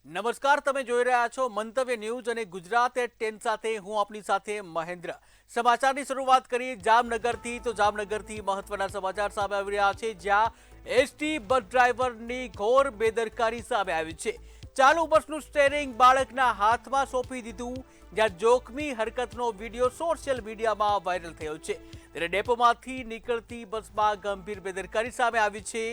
નમસ્કાર, તમે જોઈ રહ્યા છો મંતવ્ય ન્યૂઝ અને ગુજરાત એટ 10 સાથે હું આપની સાથે મહેન્દ્ર। સમાચારની શરૂઆત કરીએ જામનગરથી। તો જામનગરથી મહત્વના સમાચાર સામે આવી રહ્યા છે, જ્યાં એસટી બસ ડ્રાઈવરની ઘોર બેદરકારી સામે આવી છે। ચાલુ બસનું સ્ટીયરિંગ બાળકના હાથમાં સોંપી દીધું, જ્યાં જોખમી હરકતનો વિડીયો સોશિયલ મીડિયામાં વાયરલ થયો છે। ત્યારે ડેપોમાંથી નીકળતી બસમાં ગંભીર બેદરકારી સામે આવી છે।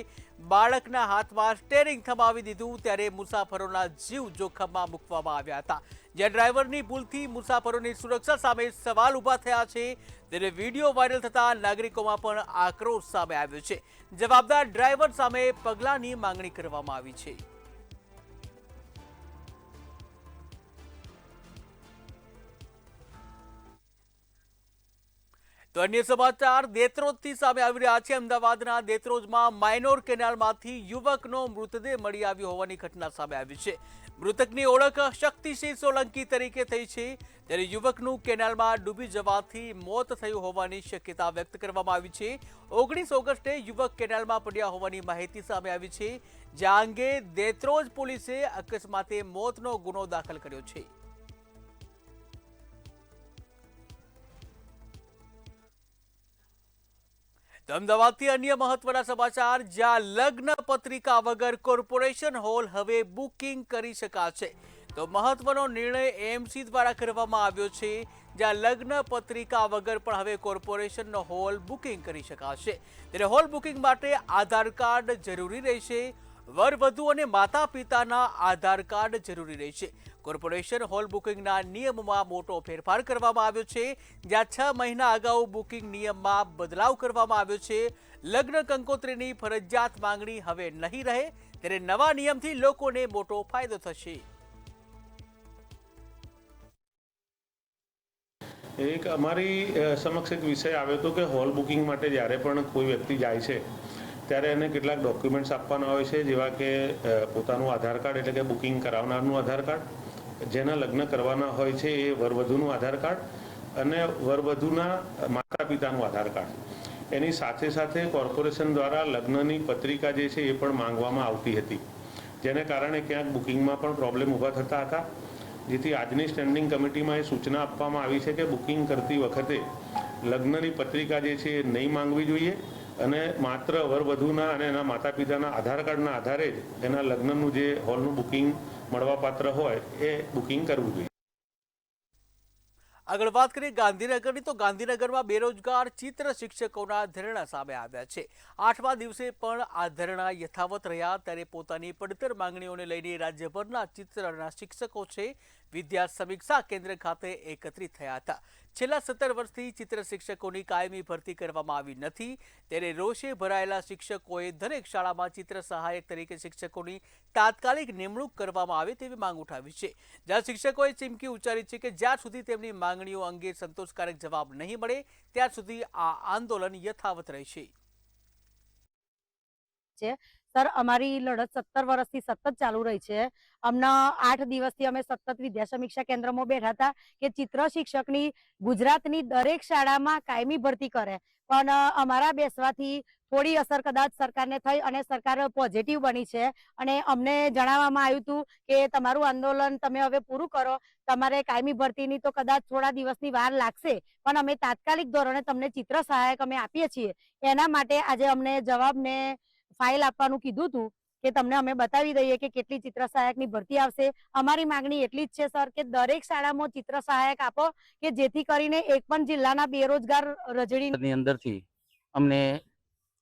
બાળકના હાથમાં સ્ટીયરિંગ થમાવી દીધું, ત્યારે મુસાફરોના જીવ જોખમમાં મૂકવામાં આવ્યા હતા। જ્યાં ડ્રાઈવરની ભૂલથી મુસાફરોની સુરક્ષા સામે સવાલ ઊભા થયા છે, ત્યારે વિડીયો વાયરલ થતા નાગરિકોમાં પણ આક્રોશ સામે આવ્યો છે। જવાબદાર ડ્રાઈવર સામે પગલાંની માંગણી કરવામાં આવી છે। તો અન્ય સમાચાર દેત્રોજથી સામે આવી રહ્યા છે। અમદાવાદના દેત્રોજમાં માઇનોર કેનાલમાંથી યુવકનો મૃતદેહ મળી આવ્યો હોવાની ઘટના સામે આવી છે। મૃતકની ઓળખ શક્તિસિંહ સોલંકી તરીકે થઈ છે, ત્યારે યુવકનું કેનાલમાં ડૂબી જવાથી મોત થયું હોવાની શક્યતા વ્યક્ત કરવામાં આવી છે। 19 ઓગસ્ટે યુવક કેનાલમાં પડ્યા હોવાની માહિતી સામે આવી છે, જ્યાં અંગે દેત્રોજ પોલીસે અકસ્માતે મોતનો ગુનો દાખલ કર્યો છે। તો અમદાવાદથી અન્ય મહત્વના સમાચાર, જ્યાં લગ્ન પત્રિકા વગર કોર્પોરેશન હોલ હવે બુકિંગ કરી શકાશે। તો મહત્વનો નિર્ણય એએમસી દ્વારા કરવામાં આવ્યો છે, જ્યાં લગ્ન પત્રિકા વગર પણ હવે કોર્પોરેશનનો હોલ બુકિંગ કરી શકાશે। ત્યારે હોલ બુકિંગ માટે આધાર કાર્ડ જરૂરી રહેશે। વરવધુ અને માતા પિતાના આધાર કાર્ડ જરૂરી રહેશે। કોર્પોરેશન હોલ બુકિંગના નિયમમાં મોટો ફેરફાર કરવામાં આવ્યો છે, જ્યાં 6 મહિના અગાઉ બુકિંગ નિયમમાં બદલાવ કરવામાં આવ્યો છે। લગ્ન કંકોત્રીની ફરજિયાત માંગણી હવે નહીં રહે, ત્યારે નવા નિયમથી લોકોને મોટો ફાયદો થશે। એક અમારી સમક્ષ એક વિષય આવ્યો હતો કે હોલ બુકિંગ માટે જ્યારે પણ કોઈ વ્યક્તિ જાય છે ત્યારે એને કેટલાક ડોક્યુમેન્ટ્સ આપવાના હોય છે, જેવા કે પોતાનું આધાર કાર્ડ એટલે કે બુકિંગ કરાવનારનું આધાર કાર્ડ, જેના લગ્ન કરવાના હોય છે એ વરવધુનું આધાર કાર્ડ અને વરવધુના માતા પિતાનું આધાર કાર્ડ। એની સાથે સાથે કોર્પોરેશન દ્વારા લગ્નની પત્રિકા જે છે એ પણ માંગવામાં આવતી હતી, જેને કારણે ક્યાંક બુકિંગમાં પણ પ્રોબ્લેમ ઊભા થતા હતા। જેથી આજની સ્ટેન્ડિંગ કમિટીમાં એ સૂચના આપવામાં આવી છે કે બુકિંગ કરતી વખતે લગ્નની પત્રિકા જે છે એ નહીં માંગવી જોઈએ અને માત્ર વરવધુના અને એના માતા પિતાના આધાર કાર્ડના આધારે જ એના લગ્નનું જે હોલનું બુકિંગ મળવાપાત્ર હોય એ બુકિંગ કરવું જોઈએ। આગળ વાત કરીએ ગાંધીનગરની। તો ગાંધીનગરમાં બેરોજગાર ચિત્ર શિક્ષકોના ધરણા સામે આવ્યા છે। 8મા દિવસે પણ આ ધરણા યથાવત રહ્યા, ત્યારે પોતાની પડતર માંગણીઓને લઈને રાજ્યભરના ચિત્રના શિક્ષકો છે વિદ્યા સમીક્ષા કેન્દ્ર ખાતે એકત્રિત થયા હતા। છેલ્લા 17 વર્ષથી ચિત્ર શિક્ષકોની કાયમી ભરતી કરવામાં આવી નથી, ત્યારે રોષે ભરાયેલા શિક્ષકોએ દરેક શાળામાં ચિત્ર સહાયક તરીકે શિક્ષકોની તાત્કાલિક નિમણૂક કરવામાં આવે તેવી માંગ ઉઠાવી છે। જ્યાં શિક્ષકોએ ચીમકી ઉચ્ચારી છે કે જ્યાં સુધી તેમની માંગણીઓ અંગે સંતોષકારક જવાબ નહીં મળે ત્યાં સુધી આ આંદોલન યથાવત રહેશે। સર, અમારી લડત 17 વર્ષથી સતત ચાલુ રહી છે। હમણાં 8 દિવસથી અમે સતત વિદ્યા સમીક્ષા કેન્દ્રમાં બેઠા હતા કે ચિત્ર શિક્ષકની ગુજરાતની દરેક શાળામાં કાયમી ભરતી કરે, પણ અમારા બેસવાથી થોડી અસર કદાચ સરકારને થઈ અને સરકાર પોઝિટિવ બની છે અને અમને જણાવવામાં આવ્યું હતું કે તમારું આંદોલન તમે હવે પૂરું કરો, તમારે કાયમી ભરતીની તો કદાચ થોડા દિવસની વાર લાગશે, પણ અમે તાત્કાલિક ધોરણે તમને ચિત્ર સહાયક અમે આપીએ છીએ। એના માટે આજે અમને જવાબને ફાઇલ આપવાનું કીધું હતું કે તમને અમે બતાવી દઈએ કે કેટલી ચિત્ર સહાયકની ભરતી આવશે। અમારી માંગણી એટલી જ છે સર કે દરેક શાળામાં ચિત્ર સહાયક આપો કે જેથી કરીને એક પણ જિલ્લાના બેરોજગાર રજડીની અંદરથી અમને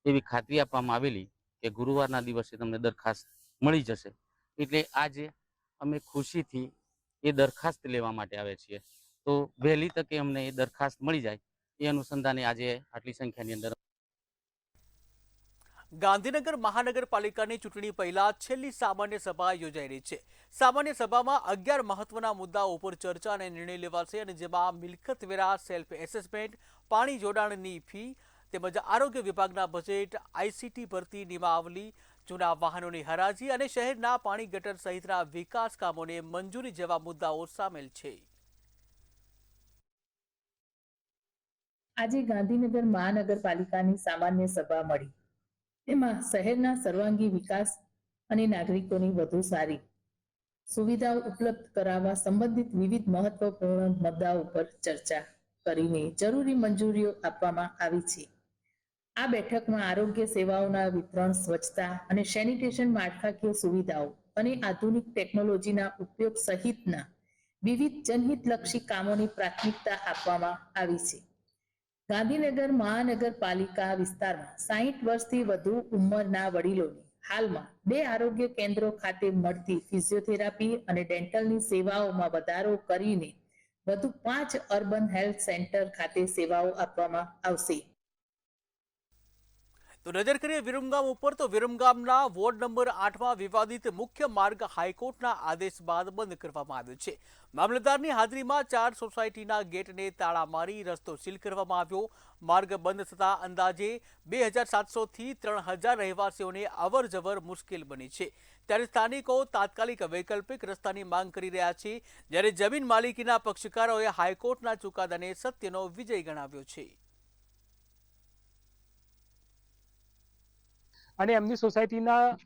એવી ખાતરી આપવામાં આવેલી કે ગુરુવારના દિવસે તમને દરખાસ્ત મળી જશે, એટલે આજે અમે ખુશીથી એ દરખાસ્ત લેવા માટે આવે છીએ। તો વહેલી તકે અમને એ દરખાસ્ત મળી જાય એ અનુસંધાને આજે આટલી સંખ્યાની અંદર ગાંધીનગર મહાનગરપાલિકાની ચૂંટણી પહેલા છેલ્લી સામાન્ય સભા યોજાઈ રહી છે। સામાન્ય સભામાં 11 મહત્વના મુદ્દાઓ ઉપર ચર્ચા અને નિર્ણય લેવાશે, અને જેમાં મિલકત વેરા, સેલ્ફ એસેસમેન્ટ, પાણી જોડાણની ફી તેમજ આરોગ્ય વિભાગના બજેટ, આઈસીટી ભરતી નિયમાવલી, જૂના વાહનોની હરાજી અને શહેરના પાણી ગટર સહિતના વિકાસ કામોને મંજૂરી જેવા મુદ્દાઓ સામેલ છે। આજે ગાંધીનગર મહાનગરપાલિકાની સામાન્ય સભા મળી, તેમાં શહેરના સર્વાંગી વિકાસ અને નાગરિકોની વધુ સારી સુવિધાઓ ઉપલબ્ધ કરાવવા સંબંધિત વિવિધ મહત્વપૂર્ણ મુદ્દાઓ પર ચર્ચા કરીને જરૂરી મંજૂરીઓ આપવામાં આવી છે. આ બેઠકમાં આરોગ્ય સેવાઓના વિતરણ, સ્વચ્છતા અને સેનિટેશન, માળખાકીય સુવિધાઓ અને આધુનિક ટેકનોલોજીના ઉપયોગ સહિતના વિવિધ જનહિતલક્ષી કામોની પ્રાથમિકતા આપવામાં આવી છે. ગાંધીનગર મહાનગરપાલિકા વિસ્તારમાં 60 વર્ષથી વધુ ઉંમરના વડીલોને હાલમાં 2 આરોગ્ય કેન્દ્રો ખાતે મળતી ફિઝિયોથેરાપી અને ડેન્ટલની સેવાઓમાં વધારો કરીને વધુ 5 અર્બન હેલ્થ સેન્ટર ખાતે સેવાઓ આપવામાં આવશે. તો નજર કરીએ વિરમગામ ઉપર. તો વિરમગામના વોર્ડ નંબર 8માં વિવાદિત મુખ્ય માર્ગ હાઈકોર્ટના આદેશ બાદ બંધ કરવામાં આવ્યો છે. મામલતદારની હાજરીમાં 4 સોસાયટીના ગેટને તાળા મારી રસ્તો સીલ કરવામાં આવ્યો. માર્ગ બંધ થતાં અંદાજે 2700 થી 3000 રહેવાસીઓને અવરજવર મુશ્કેલ બની છે. ત્યારે સ્થાનિકો તાત્કાલિક વૈકલ્પિક રસ્તાની માંગ કરી રહ્યા છે, જ્યારે જમીન માલિકીના પક્ષકારોએ હાઈકોર્ટના ચુકાદાને સત્યનો વિજય ગણાવ્યો છે. અને એમની સોસાયટીના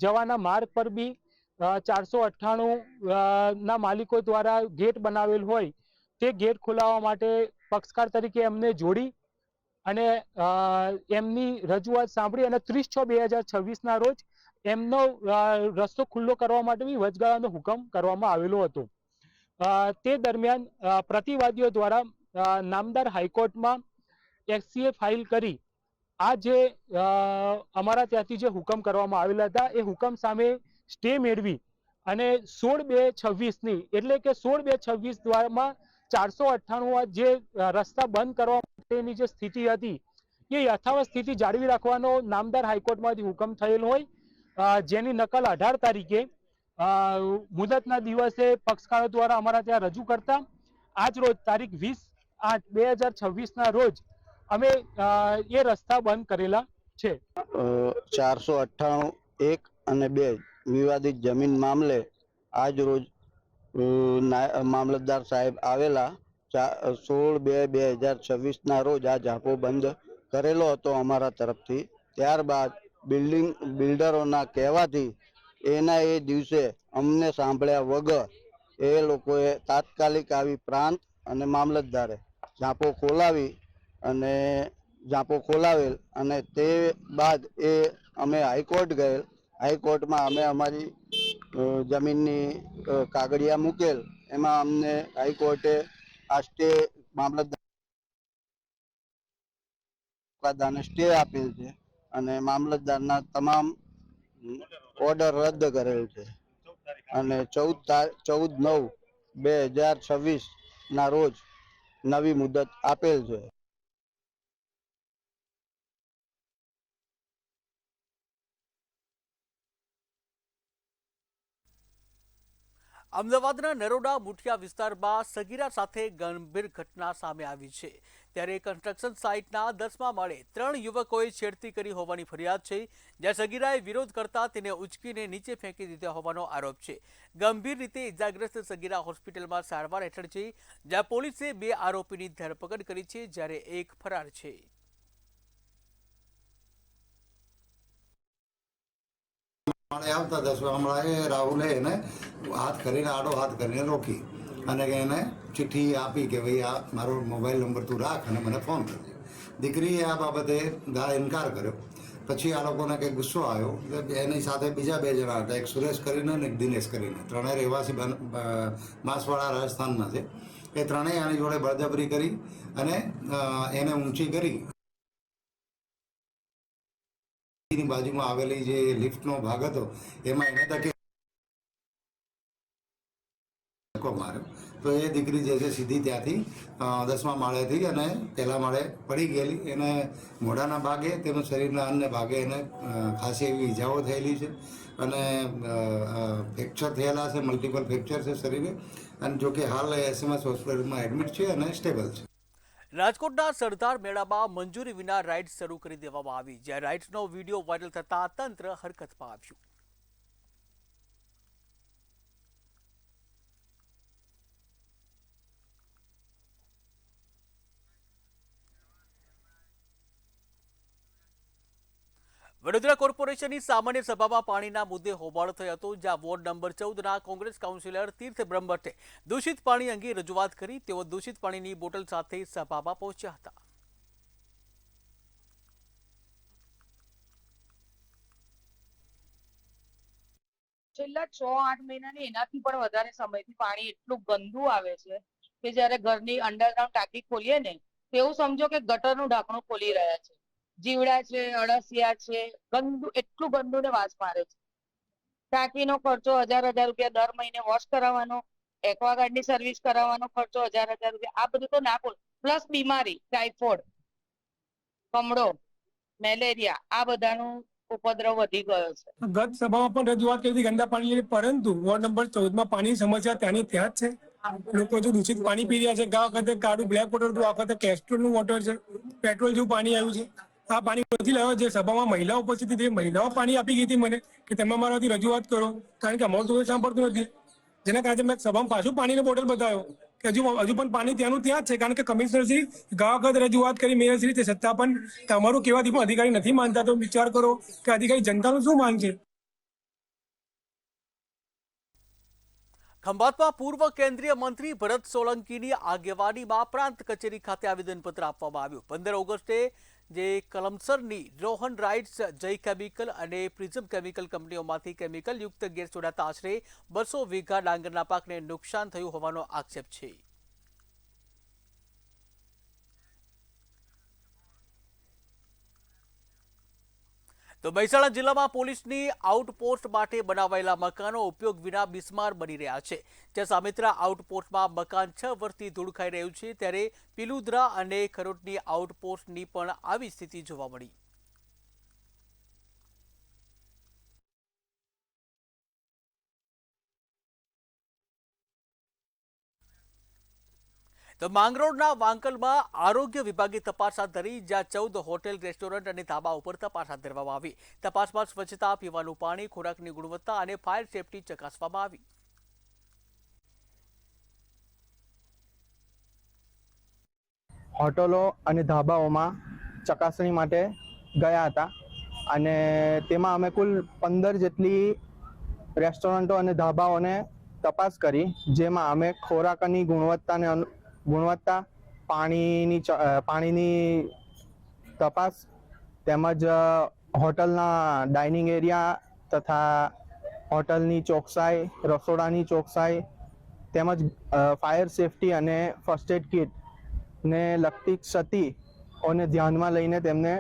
જવાના માર્ગ પર બી 498 ના માલિકો દ્વારા ગેટ બનાવેલ હોય તે ગેટ ખોલાવવા માટે પક્ષકાર તરીકે એમને જોડી અને એમની રજૂઆત સાંભળી અને 30/6/2026ના રોજ એમનો રસ્તો ખુલ્લો કરવા માટે બી વચગાળાનો હુકમ કરવામાં આવેલો હતો. તે દરમિયાન પ્રતિવાદીઓ દ્વારા નામદાર હાઈકોર્ટમાં એફસીએ ફાઇલ કરી આ જે અમારા ત્યાંથી જે હુકમ કરવામાં આવેલા હતા એ હુકમ સામે સ્ટે મેળવી અને 16/2/26ની એટલે કે 16/2/26 દ્વારામાં 498 જે રસ્તા બંધ કરવા માટેની જે સ્થિતિ હતી એ યથાવત સ્થિતિ જાળવી રાખવાનો નામદાર હાઈકોર્ટમાંથી હુકમ થયેલ હોય, જેની નકલ 18 તારીખે મુદતના દિવસે પક્ષકારો દ્વારા અમારા ત્યાં રજૂ કરતા આજ રોજ તારીખ 20/8/2026ના રોજ અમે એ રસ્તા બંધ કરેલા છે. 498(1) અને 2 વિવાદિત જમીન મામલે આજ રોજ મામલતદાર સાહેબ આવેલા 16/2/2026ના રોજ આ જાપો બંધ કરેલો હતો અમારા તરફથી. ત્યારબાદ બિલ્ડરોના કહેવાથી એના એ દિવસે અમને સાંભળ્યા વગર એ લોકોએ તાત્કાલિક આવી પ્રાંત અને મામલતદારે જાપો ખોલાવેલ અને તે બાદ એ અમે હાઈકોર્ટ ગયેલ. હાઈકોર્ટમાં અમે અમારી જમીનની કાગળિયા મૂકેલ. એમાં અમને હાઈકોર્ટે આ સ્ટે મામલતદારને સ્ટે આપેલ છે અને મામલતદારના તમામ ઓર્ડર રદ કરેલ છે અને 14/9/2026ના રોજ નવી મુદત આપેલ છે. અમદાવાદના નરોડા મુઠિયા વિસ્તારમાં સગીરા સાથે ગંભીર ઘટના સામે આવી છે. ત્યારે કન્સ્ટ્રક્શન સાઇટના 10મા માળે 3 યુવકોએ છેડતી કરી હોવાની ફરિયાદ છે. જ્યાં સગીરાએ વિરોધ કરતા તેને ઉચકીને નીચે ફેંકી દીધા હોવાનો આરોપ છે. ગંભીર રીતે ઇજાગ્રસ્ત સગીરા હોસ્પિટલમાં સારવાર હેઠળ છે, જ્યાં પોલીસે 2 આરોપીની ધરપકડ કરી છે, જ્યારે એક ફરાર છે. આવતા 10 હમણાં રાહુલે એને હાથ કરીને આડો હાથ કરીને રોકી અને એને ચિઠ્ઠી આપી કે ભાઈ આ મારો મોબાઈલ નંબર તું રાખ અને મને ફોન કરજે. દીકરીએ આ બાબતે ઇનકાર કર્યો. પછી આ લોકોને કંઈક ગુસ્સો આવ્યો. એની સાથે બીજા 2 જણા હતા, એક સુરેશ કરીને અને એક દિનેશ કરીને, ત્રણેય રહેવાસી માસવાડા રાજસ્થાનના છે. એ ત્રણેય આની જોડે બળજબરી કરી અને એને ઊંચી કરી ની બાજુમાં આવેલી જે લિફ્ટનો ભાગ હતો એમાં એને ધક્કો માર્યો. તો એ દીકરી જે છે સીધી ત્યાંથી 10મા માળેથી અને પહેલા માળે પડી ગયેલી. એને મોઢાના ભાગે તેમજ શરીરના અન્ય ભાગે એને ખાસી એવી ઈજાઓ થયેલી છે અને ફ્રેક્ચર થયેલા છે, મલ્ટિપલ ફ્રેક્ચર છે શરીરે. અને જો કે હાલ એસએમએસ હોસ્પિટલમાં એડમિટ છે અને સ્ટેબલ છે. રાજકોટના સરદાર મેળામાં મંજૂરી વિના રાઇડ્સ શરૂ કરી દેવામાં આવી, જ્યાં રાઇડ્સનો વિડીયો વાયરલ થતા તંત્ર હરકતમાં આવ્યું. વડોદરા કોર્પોરેશનની સામાન્ય સભામાં પાણીના મુદ્દે હોબાળો થયો હતો, જ્યાં વોર્ડ નંબર 14ના કોંગ્રેસ કાઉન્સિલર તીર્થ બ્રહ્મભટ્ટે દૂષિત પાણી અંગે રજૂઆત કરી. તેઓ દૂષિત પાણીની બોટલ સાથે સભામાં પહોંચ્યા હતા. છેલ્લા 6-8 મહિનાની એનાથી પણ વધારે સમયથી પાણી એટલું ગંદુ આવે છે કે જ્યારે ઘરની અંડરગ્રાઉન્ડ ટાંકી ખોલીએ ને તેવું સમજો કે ગટરનું ઢાંકણું ખોલી રહ્યા છે. જીવડા છે, અળસિયા છે, ગંદુ, એટલું ગંદુ ને વાસ મારે છે. ટાંકીનો ખર્ચો 1000 રૂપિયા દર મહિને વોશ કરાવવાનો, એક્વાગાર્ડની સર્વિસ કરાવવાનો ખર્ચો 1000 રૂપિયા. આ બધું તો ના બોલ, પ્લસ બીમારી, ટાઇફોઇડ, કમળો, મેલેરિયા, આ બધાનું ઉપદ્રવ વધી ગયો છે. ગત સભામાં પણ રજૂઆત કરી હતી ગંદા પાણીની, પરંતુ વોર્ડ નંબર 14માં પાણીની સમસ્યા ત્યાંની ત્યાં જ છે. લોકો જો દૂષિત પાણી પી રહ્યા છે. ગયા વખતે કાળું બ્લેક વોટર હતું, આ વખતે કેસ્ટ્રોલનું વોટર છે, પેટ્રોલ જેવું પાણી આવ્યું છે. આ પાણી નથી લાવ્યો. જે સભામાં મહિલાઓ ઉપસ્થિત હતી, મહિલાઓ પાણી આપી ગઈ હતી મને કે તમે અમારાથી રજૂઆત કરો, કારણ કે અમારું તો સાંભળતું નથી. જેના કારણે મેં સભામાં પાછું પાણીનો બોટલ બતાવ્યો કે હજુ પણ પાણી ત્યાંનું ત્યાં જ છે, કારણ કે કમિશનરશ્રી ગયા વખત રજૂઆત કરી મેયરશ્રી, તે છતાં પણ તમારું કહેવાથી પણ અધિકારી નથી માનતા. તો વિચાર કરો કે અધિકારી જનતાનું શું માનશે. ખંભાતમાં પૂર્વ કેન્દ્રીય મંત્રી ભરત સોલંકીની આગેવાનીમાં પ્રાંત કચેરી ખાતે આવેદનપત્ર આપવામાં આવ્યું. 15 ઓગસ્ટે જે કલમસરની રોહન રાઇટ્સ, જય કેમિકલ અને પ્રિઝમ કેમિકલ કંપનીઓમાંથી કેમિકલ યુક્ત ગેસ છોડાતા આશરે 200 વીઘા ડાંગરના પાકને નુકસાન થયું હોવાનો આક્ષેપ છે. તો મહેસાણા જિલ્લામાં પોલીસની આઉટપોસ્ટ માટે બનાવાયેલા મકાનો ઉપયોગ વિના બિસ્માર બની રહ્યા છે. જ્યાં સામેત્રા આઉટપોસ્ટમાં મકાન 6 વર્ષથી ધૂળ ખાઈ રહ્યું છે, ત્યારે પીલુદ્રા અને ખરોટની આઉટપોસ્ટની પણ આવી સ્થિતિ જોવા મળી. તો માંગરોળના વાંકલમાં આરોગ્ય વિભાગે તપાસ હાથ ધરી, જ્યાં 14 હોટેલ, રેસ્ટોરન્ટ અને ધાબા ઉપર તપાસ હાથ ધરવામાં આવી. તપાસમાં સ્વચ્છતા, પીવાનું પાણી, ખોરાકની ગુણવત્તા અને ફાયર સેફટી ચકાસવામાં આવી. હોટલો અને ધાબાઓમાં ચકાસણી માટે ગયા હતા અને તેમાં અમે કુલ 15 જેટલી રેસ્ટોરન્ટો અને ધાબાઓને તપાસ કરી, જેમાં અમે ખોરાકની ગુણવત્તા, પાણીની તપાસ તેમજ હોટલના ડાઇનિંગ એરિયા તથા હોટલની ચોકસાઈ, રસોડાની ચોકસાઈ તેમજ ફાયર સેફટી અને ફર્સ્ટ એડ કિટ ને લગતી ક્ષતિઓને ધ્યાનમાં લઈને તેમને.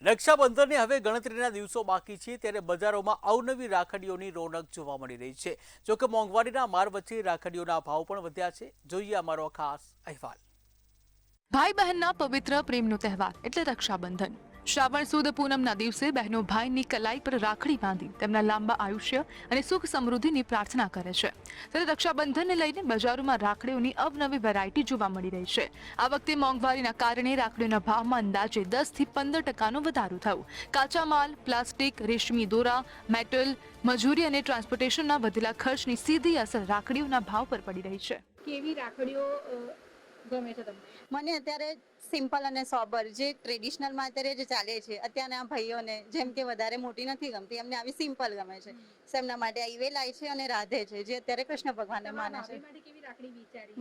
રક્ષાબંધનને હવે ગણતરીના દિવસો બાકી છે, ત્યારે બજારોમાં અવનવી રાખડીઓની રોનક જોવા મળી રહી છે. જોકે મોંઘવારીના માર વચ્ચે રાખડીઓના ભાવ પણ વધ્યા છે. જોઈએ અમારો ખાસ અહેવાલ. ભાઈ બહેનના પવિત્ર પ્રેમનો તહેવાર એટલે રક્ષાબંધન. શ્રાવણ સુદ પૂનમના દિવસે બહેનો ભાઈની કલાઈ પર રાખડી બાંધી તેમના લાંબા આયુષ્ય અને સુખ સમૃદ્ધિની પ્રાર્થના કરે છે. ત્યારે રક્ષાબંધનને લઈને બજારોમાં રાખડીઓની અવનવી વેરાયટી જોવા મળી રહી છે. આ વખતે મોંઘવારીના કારણે રાખડીઓના ભાવમાં અંદાજે 10 થી 15% વધારો થયો. કાચા માલ, પ્લાસ્ટિક, રેશમી દોરા, મેટલ, મજૂરી અને ટ્રાન્સપોર્ટેશનના વધેલા ખર્ચની સીધી અસર રાખડીઓના ભાવ પર પડી રહી છે. કેવી રાખડીઓ ગમે છે તમને? મને અત્યારે સિમ્પલ અને સોબર, જે ટ્રેડિશનલમાં અત્યારે જે ચાલે છે અત્યારના ભાઈઓને, જેમ કે વધારે મોટી નથી ગમતી, એમને આવી સિમ્પલ ગમે છે. એમના માટે આ ઈવેલાઈ છે અને રાધે છે, જે અત્યારે કૃષ્ણ ભગવાનને માને છે.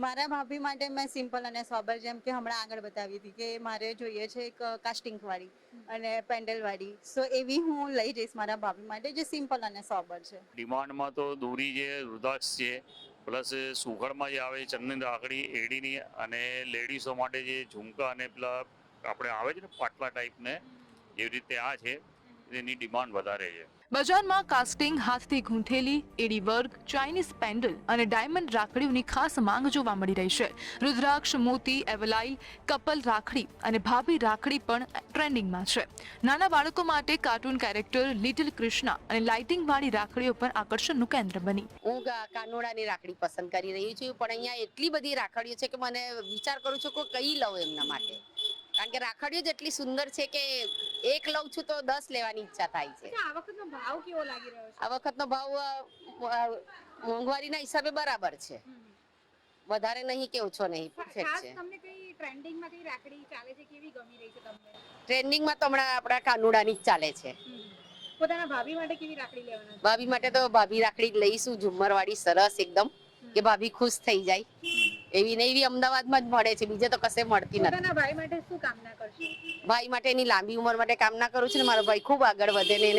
મારા ભાભી માટે મેં સિમ્પલ અને સોબર, જેમ કે હમણાં આગળ બતાવી હતી કે મારે જોઈએ છે એક કાસ્ટિંગ વાળી અને પેન્ડલ વાળી, સો એવી હું લઈ જઈશ મારા ભાભી માટે, જે સિમ્પલ અને સોબર છે. ડિમાન્ડમાં તો દોરી છે, રુદ્રાક્ષ છે, પ્લસ સુઘડમાં જે આવે ચંદન રાખડી એડીની, અને લેડીઝો માટે જે ઝુમકા અને પેલા આપણે આવે છે ને પાટલા ટાઈપને, એવી રીતે આ છે, એની ડિમાન્ડ વધારે છે. બજારમાં કાસ્ટિંગ, હાથથી ગૂંથેલી, એડી વર્ક, ચાઇનીઝ પેન્ડલ અને ડાયમંડ રાખડીઓની ખાસ માંગ જોવા મળી રહી છે. રુદ્રાક્ષ, મોતી, એવલાઇલ, કપલ રાખડી અને ભાભી રાખડી પણ ટ્રેન્ડિંગમાં છે. નાના બાળકો માટે કાર્ટૂન કેરેક્ટર, લિટલ કૃષ્ણા અને લાઇટિંગ વાળી રાખડીઓ પણ આકર્ષણનું કેન્દ્ર બની. હું કાનોડાની રાખડી પસંદ કરી રહી છું, પણ અહીંયા એટલી બધી રાખડીઓ છે કે મને વિચાર કરું છું કે કઈ લઉં એમના માટે, કારણ કે રાખડીઓ જ એટલી સુંદર છે કે એક લઉં છું તો 10 લેવાની ઈચ્છા થાય છે. આ વખતનો ભાવ કેવો લાગી રહ્યો છે? આ વખતનો ભાવ મોંઘવારીના હિસાબે બરાબર છે, વધારે નહીં કે ઓછો નહીં, પરફેક્ટ છે. તમને કઈ ટ્રેન્ડિંગમાં કઈ રાખડી ચાલે છે, કેવી ગમી રહી છે તમને? ટ્રેન્ડિંગમાં તો હમણાં આપણા કાનુડાની જ ચાલે છે. પોતાના ભાભી માટે કેવી રાખડી લેવાના છે? ભાભી માટે તો ભાભી રાખડી જ લઈશું, ઝુમ્મરવાળી સરસ એકદમ, કે ભાભી ખુશ થઈ જાય. એવી ને એવી અમદાવાદમાં જ મળે છે, બીજે તો કશે મળતી નથી. પોતાના ભાઈ માટે શું કામના કરશો? ભાઈ માટે એની લાંબી ઉંમર માટે કામના કરું છું ને મારો ભાઈ ખૂબ આગળ વધે ને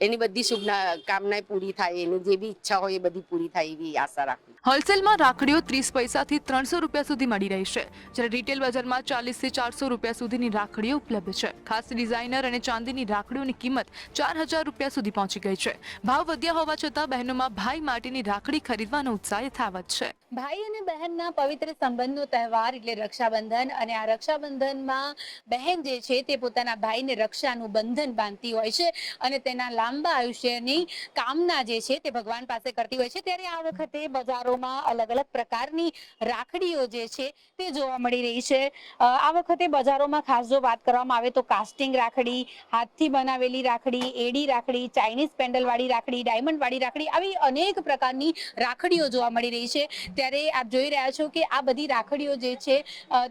એની બધી શુભ કામનાએ પૂરી થાય, એની જે બી ઈચ્છા હોય એ બધી પૂરી થાય એવી આશા રાખું. હોલસેલમાં રાખડીઓ 30 પૈસાથી 300 રૂપિયા સુધી મળી રહી છે, જ્યારે રિટેલ બજારમાં 40 થી 400 રૂપિયા સુધીની રાખડીઓ ઉપલબ્ધ છે. ખાસ ડિઝાઇનર અને ચાંદીની રાખડીઓની કિંમત 4000 રૂપિયા સુધી પહોંચી ગઈ છે. ભાવ વધ્યા હોવા છતાં બહેનોમાં ભાઈ માટેની રાખડી ખરીદવાનો ઉત્સાહ યથાવત છે. ભાઈ અને બહેનના પવિત્ર સંબંધનો તહેવાર એટલે રક્ષાબંધન, અને આ રક્ષાબંધનમાં બહેન જે છે તે પોતાના ભાઈને રક્ષાનું બંધન બાંધતી હોય છે અને તેના લાંબા આયુષ્યની કામના જે છે તે ભગવાન પાસે કરતી હોય છે. ત્યારે આ વખતે બજારોમાં અલગ અલગ પ્રકારની રાખડીઓ જે છે તે જોવા મળી રહી છે. આ વખતે બજારોમાં ખાસ જો વાત કરવામાં આવે તો કાસ્ટિંગ રાખડી, હાથથી બનાવેલી રાખડી, એડી રાખડી, ચાઇનીઝ પેન્ડલવાળી રાખડી, ડાયમંડવાળી રાખડી, આવી અનેક પ્રકારની રાખડીઓ જોવા મળી રહી છે. ત્યારે આપ જોઈ રહ્યા છો કે આ બધી રાખડીઓ જે છે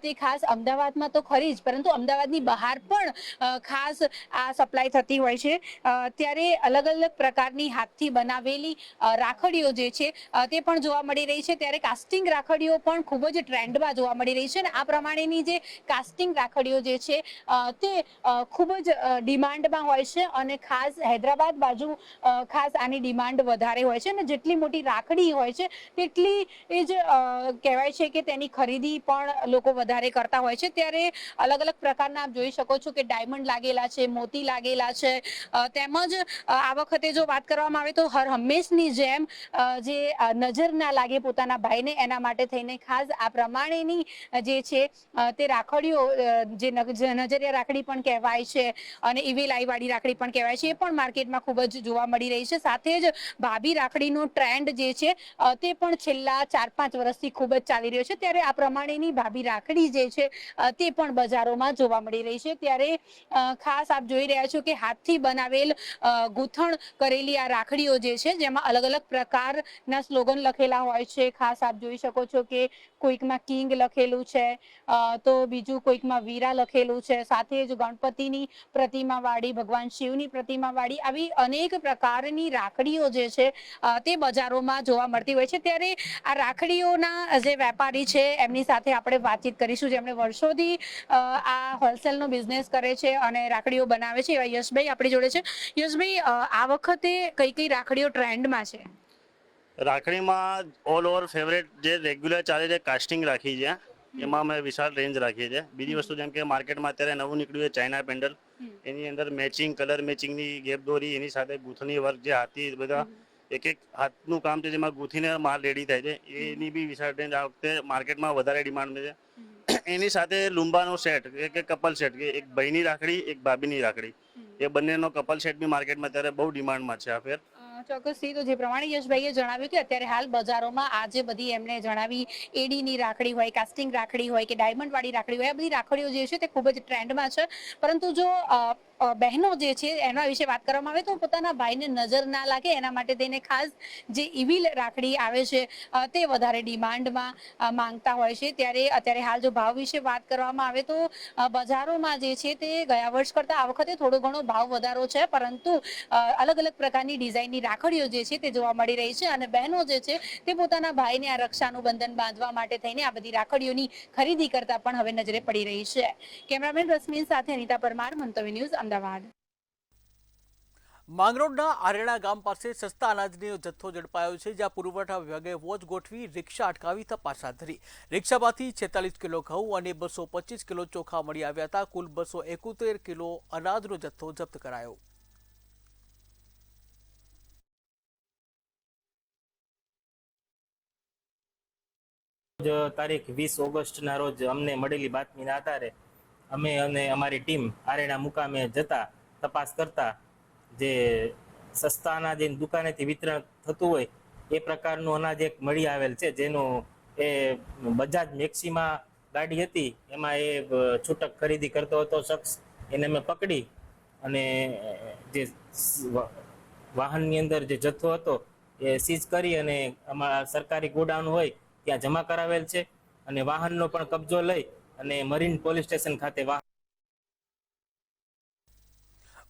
તે ખાસ અમદાવાદમાં તો ખરી જ, પરંતુ અમદાવાદની બહાર પણ ખાસ આ સપ્લાય થતી હોય છે. ત્યારે અલગ અલગ પ્રકારની હાથથી બનાવેલી રાખડીઓ જે છે તે પણ જોવા મળી રહી છે. ત્યારે કાસ્ટિંગ રાખડીઓ પણ ખૂબ જ ટ્રેન્ડમાં જોવા મળી રહી છે અને આ પ્રમાણેની જે કાસ્ટિંગ રાખડીઓ જે છે તે ખૂબ જ ડિમાન્ડમાં હોય છે અને ખાસ હૈદરાબાદ બાજુ ખાસ આની ડિમાન્ડ વધારે હોય છે અને જેટલી મોટી રાખડી હોય છે તેટલી જ કહેવાય છે કે તેની ખરીદી પણ લોકો વધારે કરતા હોય છે. ત્યારે અલગ અલગ પ્રકારના આપ જોઈ શકો છો કે ડાયમંડ લાગેલા છે, મોતી લાગેલા છે, તેમજ આ વખતે જો વાત કરવામાં આવે તો હર હંમેશની જેમ જે નજર ના લાગે પોતાના ભાઈને એના માટે થઈને ખાસ આ પ્રમાણેની જે છે તે રાખડીઓ, જે નજરિયા રાખડી પણ કહેવાય છે અને ઈવેલ આઈવાળી રાખડી પણ કહેવાય છે, એ પણ માર્કેટમાં ખૂબ જ જોવા મળી રહી છે. સાથે જ ભાભી રાખડીનો ટ્રેન્ડ જે છે તે પણ છેલ્લા 4-5 વર્ષથી ખૂબ જ ચાલી રહ્યો છે. ત્યારે આ પ્રમાણેની ભાભી રાખડી જે છે તે પણ બજારોમાં જોવા મળી રહી છે. ત્યારે ખાસ આપ જોઈ રહ્યા છો કે હાથથી બનાવેલ ગૂંથણ કરેલી આ રાખડીઓ જે છે જેમાં અલગ અલગ પ્રકારના સ્લોગન લખેલા હોય છે. ખાસ આપ જોઈ શકો છો કે કોઈકમાં કિંગ લખેલું છે, તો બીજું કોઈકમાં વીરા લખેલું છે, સાથે જ ગણપતિની પ્રતિમા વાળી, ભગવાન શિવની પ્રતિમા વાળી, આવી અનેક પ્રકારની રાખડીઓ જે છે તે બજારોમાં જોવા મળતી હોય છે. ત્યારે આ રાખડીઓના જે વેપારી છે એમની સાથે આપણે વાતચીત કરીશું, જેમણે વર્ષોથી આ હોલસેલનો બિઝનેસ કરે છે અને રાખડીઓ બનાવે છે. એવા યશભાઈ આપણી જોડે છે. યશભાઈ, આ વખતે કઈ કઈ રાખડીઓ ટ્રેન્ડમાં છે? રાખડીમાં ઓલ ઓવર ફેવરેટ જે રેગ્યુલર ચાલે છે કાસ્ટિંગ રાખી છે, એમાં અમે વિશાળ રેન્જ રાખીએ છીએ. બીજી વસ્તુ જેમ કે માર્કેટમાં અત્યારે નવું નીકળ્યું છે ચાઇના પેન્ડલ, એની અંદર મેચિંગ કલર મેચિંગની ગેપ દોરી, એની સાથે ગૂંથણી વર્ક, જે હાથી બધા એક એક હાથનું કામ છે જેમાં ગૂંથીને માલ રેડી થાય છે, એની બી વિશાળ રેન્જ આ વખતે માર્કેટમાં વધારે ડિમાન્ડ છે. એની સાથે લુંબાનો સેટ, એક કપલ સેટ, કે એક ભાઈની રાખડી એક ભાભીની રાખડી, એ બંનેનો કપલ સેટ બી માર્કેટમાં અત્યારે બહુ ડિમાન્ડમાં છે. આ ફેર ચોક્કસથી, તો જે પ્રમાણે યશભાઈએ જણાવ્યું કે અત્યારે હાલ બજારોમાં આજે બધી એમણે જણાવી એડીની રાખડી હોય, કાસ્ટિંગ રાખડી હોય કે ડાયમંડ વાળી રાખડી હોય, આ બધી રાખડીઓ જે છે તે ખૂબ જ ટ્રેન્ડમાં છે. પરંતુ જો બહેનો જે છે એના વિશે વાત કરવામાં આવે તો પોતાના ભાઈને નજર ના લાગે એના માટે તેને ખાસ જે ઇવિલ રાખડી આવે છે તે વધારે ડિમાન્ડમાં માંગતા હોય છે. ત્યારે અત્યારે હાલ જો ભાવ વિશે વાત કરવામાં આવે તો બજારોમાં જે છે તે ગયા વર્ષ કરતાં આ વખતે થોડો ઘણો ભાવ વધારો છે, પરંતુ અલગ અલગ પ્રકારની ડિઝાઇનની રાખડીઓ જે છે તે જોવા મળી રહી છે અને બહેનો જે છે તે પોતાના ભાઈને આ રક્ષાનું બંધન બાંધવા માટે થઈને આ બધી રાખડીઓની ખરીદી કરતા પણ હવે નજરે પડી રહી છે. કેમેરામેન રશ્મિન સાથે અનિતા પરમાર, મંતવ્ય ન્યૂઝ, અમદાવાદ. માંગરોળના આરેણા ગામ પાસે સસ્તા અનાજનો જથ્થો ઝડપાયો છે, જ્યાં પુરવઠા વિભાગે વોચ ગોઠવી રિક્ષા અટકાવી તપાસ હાથ ધરી. રિક્ષામાંથી 46 કિલો ઘઉં અને 225 કિલો ચોખા મળી આવ્યા હતા. કુલ 271 કિલો અનાજનો જથ્થો જપ્ત કરાયો. તારીખ 20 ઓગસ્ટના રોજ અમને મળેલી બાતમીના આધારે અમે અને અમારી ટીમ આરેણા મુકામે જતા તપાસ કરતા જે સસ્તા અનાજની દુકાનેથી વિતરણ થતું હોય એ પ્રકારનું અનાજ એક મળી આવેલ છે, જેનું એ બજાજ મેક્સિમા ગાડી હતી એમાં એ છૂટક ખરીદી કરતો હતો શખ્સ. એને અમે પકડી અને જે વાહનની અંદર જે જથ્થો હતો એ સીઝ કરી અને અમારા સરકારી ગોડાઉન હોય ત્યાં જમા કરાવેલ છે. અને વાહનનો પણ કબજો લઈ અને મરીન પોલીસ સ્ટેશન ખાતે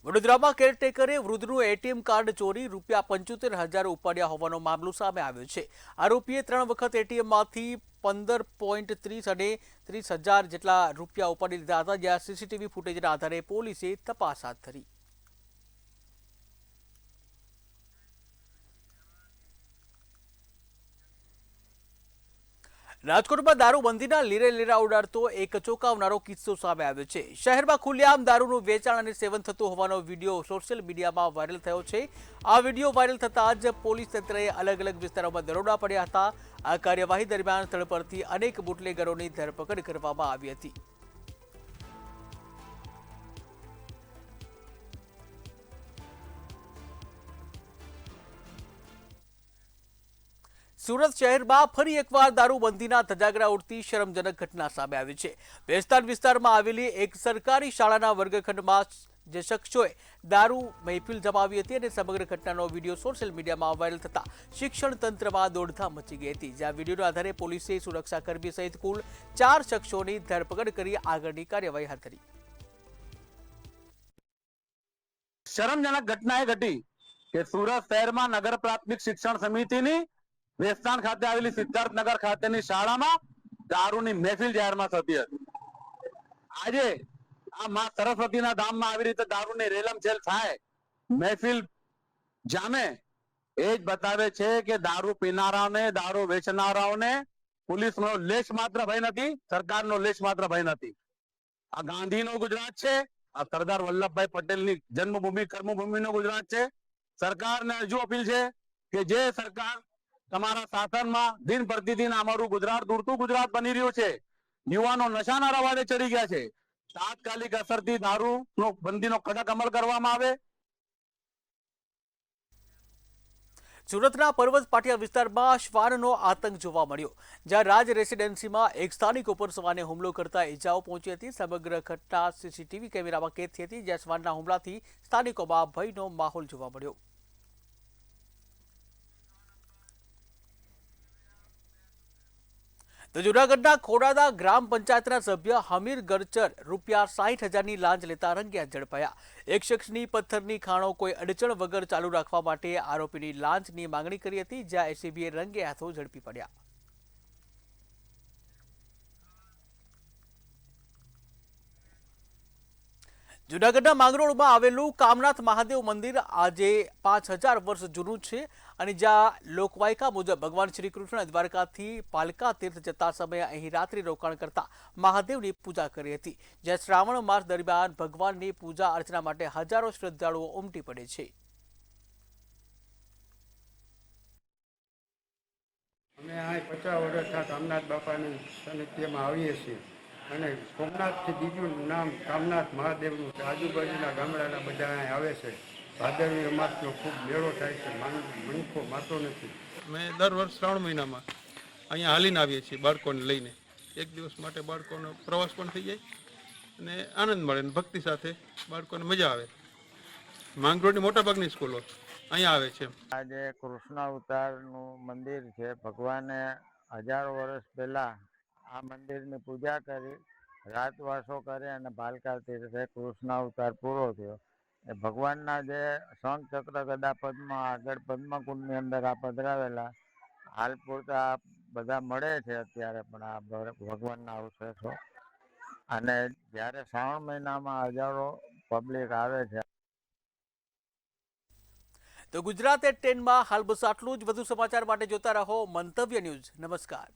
વડોદરામાં કેરટેકરે વૃદ્ધનું એટીએમ કાર્ડ ચોરી ₹75,000 ઉપાડ્યા હોવાનો મામલો સામે આવ્યો છે. આરોપીએ 3 વખત એટીએમમાંથી 15.30 અને 30,000 જેટલા રૂપિયા ઉપાડી લીધા હતા, જ્યાં સીસીટીવી ફૂટેજના આધારે પોલીસે તપાસ હાથ ધરી. રાજકોટમાં દારૂબંધીના લીરે લીરા ઉડાડતો એક ચોંકાવનારો કિસ્સો સામે આવ્યો છે. શહેરમાં ખુલ્લેઆમ દારૂનું વેચાણ અને સેવન થતું હોવાનો વિડીયો સોશિયલ મીડિયામાં વાયરલ થયો છે. આ વિડીયો વાયરલ થતાં જ પોલીસ તંત્રએ અલગ અલગ વિસ્તારોમાં દરોડા પાડ્યા હતા. આ કાર્યવાહી દરમિયાન સ્થળ પરથી અનેક બુટલેગરોની ધરપકડ કરવામાં આવી હતી. સુરત શહેરમાં ફરી એકવાર દારૂબંધીના ધજાગરા ઉડતી શરમજનક ઘટના સામે આવી છે. વેસ્તાન વિસ્તારમાં આવેલી એક સરકારી શાળાના વર્ગખંડમાં જે શખ્સોએ દારૂ મહેફિલ જમાવી હતી અને સમગ્ર ઘટનાનો વિડીયો સોશિયલ મીડિયામાં વાયરલ થતા શિક્ષણ તંત્રમાં દોડધામ મચી ગઈ હતી, જ્યાં વિડીયોના આધારે પોલીસે સુરક્ષાકર્મી સહિત કુલ 4 શખ્સોની ધરપકડ કરી આગળની કાર્યવાહી હાથ ધરી. શરમજનક ઘટના એ ઘટી કે સુરત શહેરમાં નગર પ્રાથમિક શિક્ષણ સમિતિની વેસ્તાન ખાતે આવેલી સિદ્ધાર્થનગર ખાતેની શાળામાં દારૂની મહેફિલ જાહેરમાં થતી હતી. આજે આ માં સરસ્વતીના ધામમાં આવી રીતે દારૂની રેલમછેલ થાય, મહેફિલ જામે, એ જ બતાવે છે કે દારૂ પીનારાઓને, દારૂ વેચનારાઓને પોલીસનો લેશ માત્ર ભય નથી, સરકારનો લેશ માત્ર ભય નથી. આ ગાંધીનો ગુજરાત છે, આ સરદાર વલ્લભભાઈ પટેલની જન્મભૂમિ કર્મભૂમિનો ગુજરાત છે. સરકારને હજુ અપીલ છે કે જે સરકાર તમારા શાસનમાં દિન પ્રતિદિન અમારું ગુજરાત દૂરતું ગુજરાત બની રહ્યું છે, યુવાનો નશાના રવાડે ચડી ગયા છે, તાત્કાલિક અસરથી દારૂનો બંધીનો કડક અમલ કરવામાં આવે. સુરતના પર્વત પાટિયા વિસ્તારમાં શ્વાનનો આતંક જોવા મળ્યો, જ્યાં રાજ રેસિડેન્સીમાં એક સ્થાનિક ઉપર શ્વાને હુમલો કરતા ઇજાઓ પહોંચી હતી. સમગ્ર ઘટના સીસીટીવી કેમેરામાં કેદ થઈ હતી, જ્યાં શ્વાનના હુમલાથી સ્થાનિકોમાં ભયનો માહોલ જોવા મળ્યો. તો જૂનાગઢના ખોડાદા ગ્રામ પંચાયતના સભ્ય હમીર ગરચર ₹60,000ની લાંચ લેતા રંગ્યા ઝડપાયા. એક શખ્સની પથ્થરની ખાણો કોઈ અડચણ વગર ચાલુ રાખવા માટે આરોપીની લાંચની માંગણી કરી હતી, જ્યાં એસીબીએ રંગે હાથો ઝડપી પડ્યા. જૂનાગઢના માંગરોળમાં આવેલું કામનાથ મહાદેવ મંદિર આજે 5000 વર્ષ જૂનું છે અને જ્યાં લોકવાયકા મુજબ ભગવાન શ્રી કૃષ્ણ દ્વારકાથી પાલકા તીર્થ જતા સમયે અહીં રાત્રિ રોકાણ કરતા મહાદેવની પૂજા કરી હતી, જ્યાં શ્રાવણ માસ દરમિયાન ભગવાનની પૂજા અર્ચના માટે હજારો શ્રદ્ધાળુઓ ઉમટી પડે છે. અમે આ 50 વર્ષથી કામનાથ બાપાની સાનિધ્યમાં આવીએ છીએ અને સોમનાથથી બીજું નામ કામનાથ મહાદેવનું છે. આજુબાજુના ગામડાના બધા અહીં આવે છે. ભાદરવી અમાસનો ખૂબ મેળો થાય છે, મનખો માતો નથી. અમે દર વર્ષ શ્રાવણ મહિનામાં અહીંયા હાલીને આવીએ છીએ બાળકોને લઈને. એક દિવસ માટે બાળકોનો પ્રવાસ પણ થઈ જાય અને આનંદ મળે અને ભક્તિ સાથે બાળકોને મજા આવે. માંગરોળની મોટાભાગની સ્કૂલો અહીંયા આવે છે. આજે કૃષ્ણ અવતારનું મંદિર છે. ભગવાને હજારો વર્ષ પહેલા આ મંદિરની પૂજા કરી, રાતવાસો કરી અને પાલકા તીર્થે કૃષ્ણ અવતાર પૂરો થયો. એ ભગવાનના જે શંખ ચક્ર ગદા પદ્મ આગળ પદ્મકુંડની અંદર આ પધરાવેલા હાલ પૂરતા બધા મળે છે અત્યારે પણ આ ભગવાનના અવશેષો. અને જ્યારે શ્રાવણ મહિનામાં હજારો પબ્લિક આવે છે. તો ગુજરાત એટ 10માં હાલ બસ આટલું જ. વધુ સમાચાર માટે જોતા રહો મંતવ્ય ન્યૂઝ. નમસ્કાર.